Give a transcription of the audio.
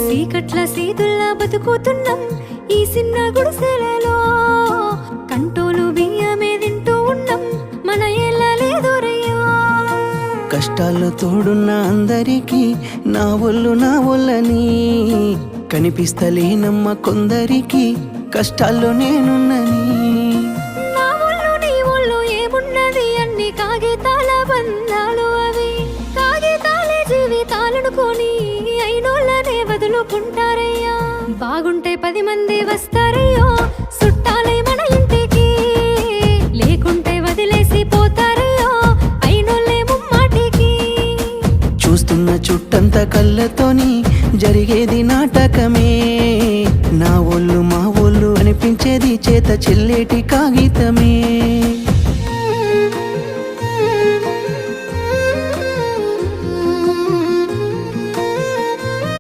సీకట్ల సీతుల్లా బతుకుతున్నాం ఈ చిన్న గుడిసెలలో. కంటోలు బియ్యమే తింటూ ఉన్నాం మన ఏళ్ళ లేదోరయ్యా. కష్టాల్లో తోడున్న అందరికీ నా ఒళ్ళని కనిపిస్తలేనమ్మ కొందరికి కష్టాల్లో నేనున్నని. నా ఒళ్ళు నీ ఒళ్ళు ఏమున్నది అన్ని కాగితాల బంధాలు, అవి కాగితాలే జీవితాలనుకొని అయినోళ్ళనే వదులుకుంటారయ్యా. బాగుంటే 10 మంది వస్తారయ్యో చుట్టాలే మన ఇంటికి, లేకుంటే వదిలేసి పోతారయ్యో అయినోళ్ళే ముమ్మాటికి. చూస్తున్న చుట్టంత కళ్ళతోని జరిగేది నాటకమే, నా ఒళ్ళు మా ఒళ్ళు అనిపించేది చేత చెల్లేటి కాగితమే.